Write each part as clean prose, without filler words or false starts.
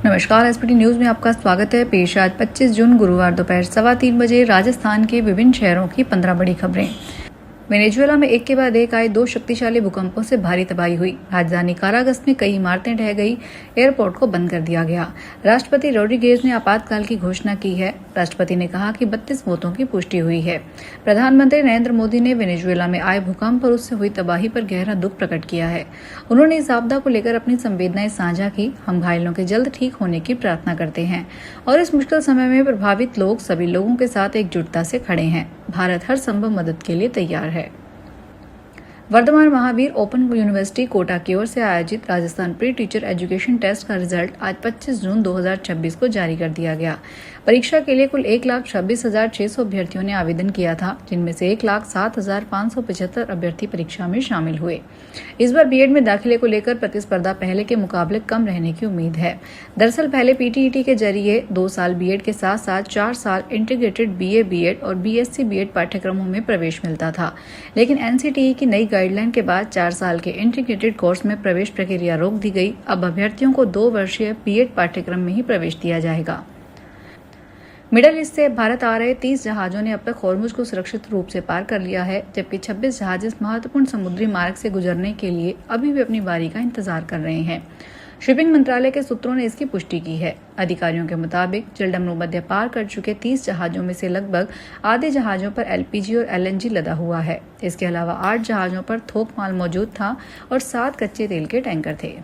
नमस्कार, SPT news में आपका स्वागत है। पेश आज 25 जून गुरुवार दोपहर 3:15 बजे राजस्थान के विभिन्न शहरों की 15 बड़ी खबरें। वेनेजुएला में एक के बाद एक आए 2 शक्तिशाली भूकंपों से भारी तबाही हुई। राजधानी कारागस में कई इमारतें ढह गई। एयरपोर्ट को बंद कर दिया गया। राष्ट्रपति रोड्रिगेज ने आपातकाल की घोषणा की है। राष्ट्रपति ने कहा कि 32 मौतों की पुष्टि हुई है। प्रधानमंत्री नरेंद्र मोदी ने वेनेजुएला में आए भूकंप और उससे हुई तबाही पर गहरा दुख प्रकट किया है। उन्होंने इस आपदा को लेकर अपनी संवेदनाएं साझा की। हम घायलों के जल्द ठीक होने की प्रार्थना करते हैं और इस मुश्किल समय में प्रभावित लोग सभी लोगों के साथ एकजुटता से खड़े हैं। भारत हर संभव मदद के लिए तैयार है। वर्धमान महावीर ओपन यूनिवर्सिटी कोटा की ओर से आयोजित Rajasthan pre teacher education test का रिजल्ट आज 25 जून 2026 को जारी कर दिया गया। परीक्षा के लिए कुल 1,26,600 अभ्यर्थियों ने आवेदन किया था, जिनमें से 1,07,575 अभ्यर्थी परीक्षा में शामिल हुए। इस बार बीएड में दाखिले को लेकर प्रतिस्पर्धा पहले के मुकाबले कम रहने की उम्मीद है। दरअसल पहले पीटीईटी के जरिए 2 साल बीएड के साथ साथ 4 साल इंटीग्रेटेड बीए बीएड और बीएससी बीएड पाठ्यक्रमों में प्रवेश मिलता था, लेकिन एनसीटीई की नई गाइडलाइन के बाद 4 साल के इंटीग्रेटेड कोर्स में प्रवेश प्रक्रिया रोक दी गई। अब अभ्यर्थियों को 2 वर्षीय बीएड पाठ्यक्रम में ही प्रवेश दिया जाएगा। मिडल ईस्ट से भारत आ रहे 30 जहाजों ने अब तक हॉर्मुज को सुरक्षित रूप से पार कर लिया है, जबकि 26 जहाज इस महत्वपूर्ण समुद्री मार्ग से गुजरने के लिए अभी भी अपनी बारी का इंतजार कर रहे हैं। शिपिंग मंत्रालय के सूत्रों ने इसकी पुष्टि की है। अधिकारियों के मुताबिक जलडमरू मध्य पार कर चुके 30 जहाजों में से लगभग आधे जहाजों पर एलपीजी और एलएनजी लदा हुआ है। इसके अलावा 8 जहाजों पर थोक माल मौजूद था और 7 कच्चे तेल के टैंकर थे।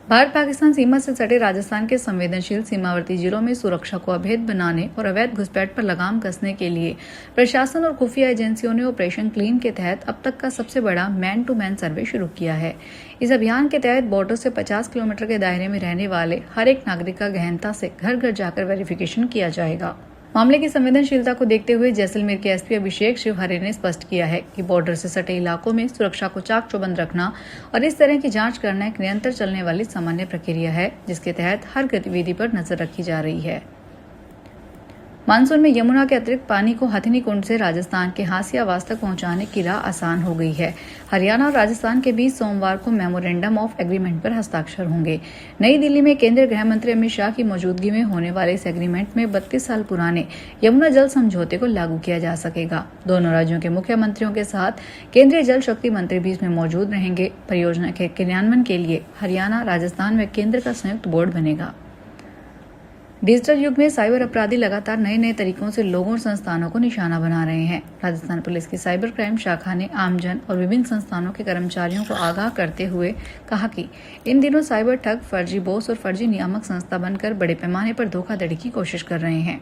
भारत पाकिस्तान सीमा से सटे राजस्थान के संवेदनशील सीमावर्ती जिलों में सुरक्षा को अभेद बनाने और अवैध घुसपैठ पर लगाम कसने के लिए प्रशासन और खुफिया एजेंसियों ने ऑपरेशन क्लीन के तहत अब तक का सबसे बड़ा मैन टू मैन सर्वे शुरू किया है। इस अभियान के तहत बॉर्डर से 50 किलोमीटर के दायरे में रहने वाले हर एक नागरिक का गहनता से घर घर जाकर वेरिफिकेशन किया जाएगा। मामले की संवेदनशीलता को देखते हुए जैसलमेर के एसपी अभिषेक शिवहरे ने स्पष्ट किया है कि बॉर्डर से सटे इलाकों में सुरक्षा को चाक चौबंद रखना और इस तरह की जांच करना एक निरंतर चलने वाली सामान्य प्रक्रिया है, जिसके तहत हर गतिविधि पर नजर रखी जा रही है। मानसून में यमुना के अतिरिक्त पानी को हथिनी कुंड से राजस्थान के हासियावास तक पहुंचाने की राह आसान हो गई है। हरियाणा और राजस्थान के बीच सोमवार को मेमोरेंडम ऑफ एग्रीमेंट पर हस्ताक्षर होंगे। नई दिल्ली में केंद्रीय गृह मंत्री अमित शाह की मौजूदगी में होने वाले इस एग्रीमेंट में 32 साल पुराने यमुना जल समझौते को लागू किया जा सकेगा। दोनों राज्यों के मुख्यमंत्रियों के साथ केंद्रीय जल शक्ति मंत्री भी इसमें मौजूद रहेंगे। परियोजना के क्रियान्वयन के लिए हरियाणा, राजस्थान व केंद्र का संयुक्त बोर्ड बनेगा। डिजिटल युग में साइबर अपराधी लगातार नए नए तरीकों से लोगों और संस्थानों को निशाना बना रहे हैं। राजस्थान पुलिस की साइबर क्राइम शाखा ने आमजन और विभिन्न संस्थानों के कर्मचारियों को आगाह करते हुए कहा कि इन दिनों साइबर ठग फर्जी बॉस और फर्जी नियामक संस्था बनकर बड़े पैमाने पर धोखाधड़ी की कोशिश कर रहे हैं।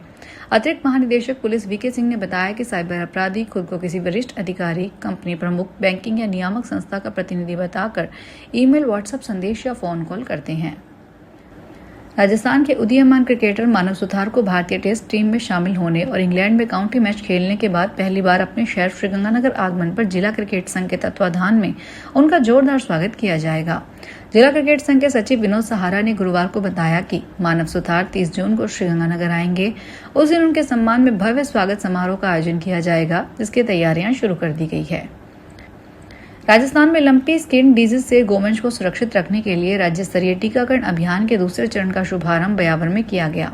अतिरिक्त महानिदेशक पुलिस वीके सिंह ने बताया कि साइबर अपराधी खुद को किसी वरिष्ठ अधिकारी, कंपनी प्रमुख, बैंकिंग या नियामक संस्था का प्रतिनिधि बताकर ईमेल, व्हाट्सएप संदेश या फोन कॉल करते हैं। राजस्थान के उदीयमान क्रिकेटर मानव सुथार को भारतीय टेस्ट टीम में शामिल होने और इंग्लैंड में काउंटी मैच खेलने के बाद पहली बार अपने शहर श्रीगंगानगर आगमन पर जिला क्रिकेट संघ के तत्वाधान में उनका जोरदार स्वागत किया जाएगा। जिला क्रिकेट संघ के सचिव विनोद सहारा ने गुरुवार को बताया कि मानव सुथार 30 जून को श्रीगंगानगर आएंगे। उस दिन उनके सम्मान में भव्य स्वागत समारोह का आयोजन किया जाएगा, जिसकी तैयारियां शुरू कर दी गई है। राजस्थान में लंपी स्किन डिजीज से गोवंश को सुरक्षित रखने के लिए राज्य स्तरीय टीकाकरण अभियान के दूसरे चरण का शुभारंभ ब्यावर में किया गया।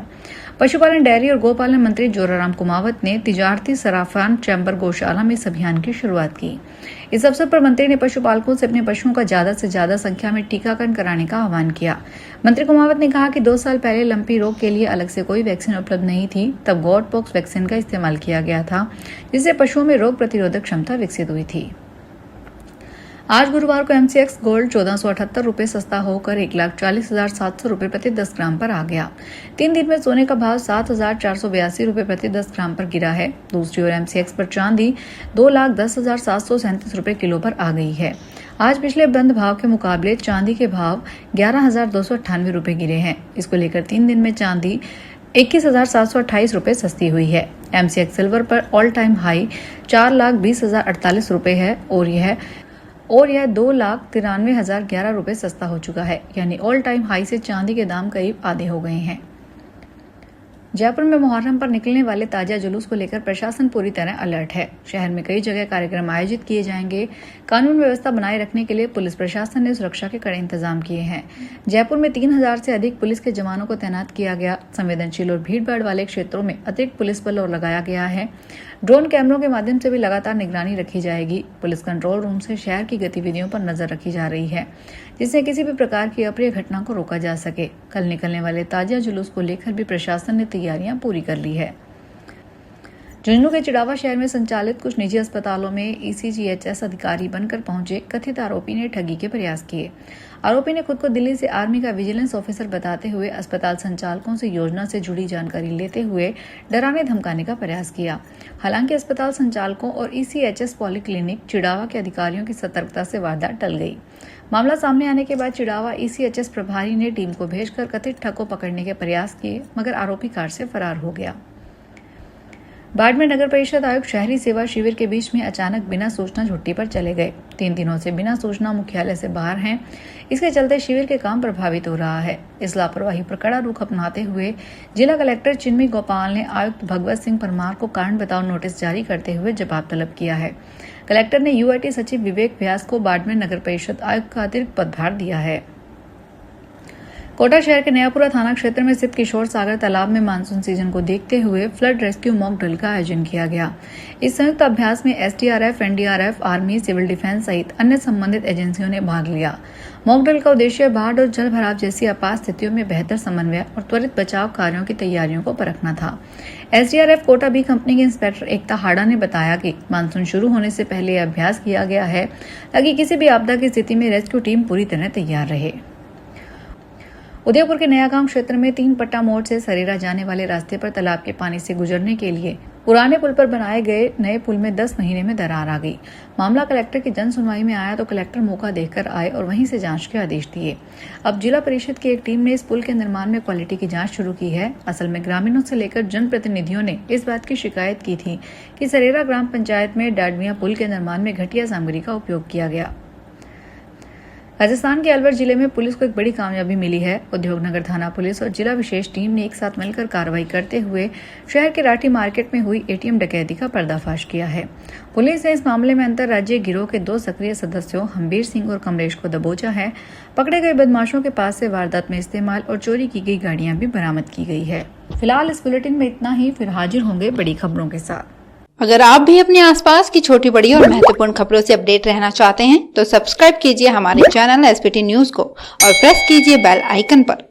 पशुपालन, डेयरी और गोपालन मंत्री जोराराम कुमावत ने तिजारती सराफान चैम्बर गौशाला में इस अभियान की शुरुआत की। इस अवसर पर मंत्री ने पशुपालकों से अपने पशुओं का ज्यादा से ज्यादा संख्या में टीकाकरण कराने का आह्वान किया। मंत्री कुमावत ने कहा कि 2 साल पहले लंपी रोग के लिए अलग से कोई वैक्सीन उपलब्ध नहीं थी। तब गॉट पॉक्स वैक्सीन का इस्तेमाल किया गया था, जिससे पशुओं में रोग प्रतिरोधक क्षमता विकसित हुई थी। आज गुरुवार को एमसीएक्स गोल्ड 1478 रुपये सस्ता होकर 1,40,700 रुपये प्रति 10 ग्राम पर आ गया। 3 दिन में सोने का भाव 7,482 रुपये प्रति 10 ग्राम पर गिरा है। दूसरी ओर एमसीएक्स पर चांदी 2,10,737 रुपये किलो पर आ गई है। आज पिछले बंद भाव के मुकाबले चांदी के भाव 11,298 रुपये गिरे हैं। इसको लेकर 3 दिन में चांदी 21,728 रुपये सस्ती हुई है। एमसीएक्स सिल्वर पर ऑल टाइम हाई 4,20,048 रुपये है और यह 2,93,011 रुपये सस्ता हो चुका है, यानी ऑल टाइम हाई से चांदी के दाम करीब आधे हो गए हैं। जयपुर में मुहर्रम पर निकलने वाले ताजिया जुलूस को लेकर प्रशासन पूरी तरह अलर्ट है। शहर में कई जगह कार्यक्रम आयोजित किए जाएंगे। कानून व्यवस्था बनाए रखने के लिए पुलिस प्रशासन ने सुरक्षा के कड़े इंतजाम किए हैं। जयपुर में 3000 से अधिक पुलिस के जवानों को तैनात किया गया। संवेदनशील और भीड़भाड़ वाले क्षेत्रों में अतिरिक्त पुलिस बल और लगाया गया है। ड्रोन कैमरों के माध्यम से भी लगातार निगरानी रखी जाएगी। पुलिस कंट्रोल रूम से शहर की गतिविधियों पर नजर रखी जा रही है, जिससे किसी भी प्रकार की अप्रिय घटना को रोका जा सके। कल निकलने वाले ताजिया जुलूस को लेकर भी प्रशासन ने तैयारियां पूरी कर ली है। झुंझुनू के चिड़ावा शहर में संचालित कुछ निजी अस्पतालों में ECGHS अधिकारी बनकर पहुंचे कथित आरोपी ने ठगी के प्रयास किए। आरोपी ने खुद को दिल्ली से आर्मी का विजिलेंस ऑफिसर बताते हुए अस्पताल संचालकों से योजना से जुड़ी जानकारी लेते हुए डराने धमकाने का प्रयास किया। हालांकि अस्पताल संचालकों और ECHS पॉलीक्लिनिक चिड़ावा के अधिकारियों की सतर्कता से वारदात टल गई। मामला सामने आने के बाद चिड़ावा ECHS प्रभारी ने टीम को भेजकर कथित ठग को पकड़ने के प्रयास किए, मगर आरोपी कार से फरार हो गया। बाड़मेर नगर परिषद आयुक्त शहरी सेवा शिविर के बीच में अचानक बिना सूचना छुट्टी पर चले गए। 3 दिनों से बिना सूचना मुख्यालय से बाहर हैं। इसके चलते शिविर के काम प्रभावित हो रहा है। इस लापरवाही पर कड़ा रुख अपनाते हुए जिला कलेक्टर चिन्मयी गोपाल ने आयुक्त भगवत सिंह परमार को कारण बताओ नोटिस जारी करते हुए जवाब तलब किया है। कलेक्टर ने UIT सचिव विवेक व्यास को बाड़मेर नगर परिषद आयुक्त का अतिरिक्त पदभार दिया है। कोटा शहर के नयापुरा थाना क्षेत्र में स्थित किशोर सागर तालाब में मानसून सीजन को देखते हुए फ्लड रेस्क्यू मॉक ड्रिल का आयोजन किया गया। इस संयुक्त अभ्यास में SDRF, NDRF, army, civil defence सहित अन्य संबंधित एजेंसियों ने भाग लिया। मॉक ड्रिल का उद्देश्य बाढ़ और जल भराव जैसी आपात स्थितियों में बेहतर समन्वय और त्वरित बचाव कार्यों की तैयारियों को परखना था। SDRF कोटा बी कंपनी के इंस्पेक्टर एकता हाड़ा ने बताया कि मानसून शुरू होने से पहले यह अभ्यास किया गया है ताकि किसी भी आपदा की स्थिति में रेस्क्यू टीम पूरी तरह तैयार रहे। उदयपुर के नया गांव क्षेत्र में 3 पट्टा मोड़ से सरेरा जाने वाले रास्ते पर तालाब के पानी से गुजरने के लिए पुराने पुल पर बनाए गए नए पुल में 10 महीने में दरार आ गई। मामला कलेक्टर की जन सुनवाई में आया तो कलेक्टर मौका देखकर आए और वहीं से जांच के आदेश दिए। अब जिला परिषद की एक टीम ने इस पुल के निर्माण में क्वालिटी की जांच शुरू की है। असल में ग्रामीणों से लेकर जनप्रतिनिधियों ने इस बात की शिकायत की थी कि सरेरा ग्राम पंचायत में डाडमिया पुल के निर्माण में घटिया सामग्री का उपयोग किया गया। राजस्थान के अलवर जिले में पुलिस को एक बड़ी कामयाबी मिली है। उद्योगनगर थाना पुलिस और जिला विशेष टीम ने एक साथ मिलकर कार्रवाई करते हुए शहर के राठी मार्केट में हुई ATM डकैती का पर्दाफाश किया है। पुलिस ने इस मामले में अंतर्राज्यीय गिरोह के 2 सक्रिय सदस्यों हम्बीर सिंह और कमलेश को दबोचा है। पकड़े गए बदमाशों के पास से वारदात में इस्तेमाल और चोरी की गई गाड़ियां भी बरामद की गई है। फिलहाल इस बुलेटिन में इतना ही, फिर हाजिर होंगे बड़ी खबरों के साथ। अगर आप भी अपने आसपास की छोटी बड़ी और महत्वपूर्ण खबरों से अपडेट रहना चाहते हैं तो सब्सक्राइब कीजिए हमारे चैनल SPT न्यूज को और प्रेस कीजिए बेल आइकन पर।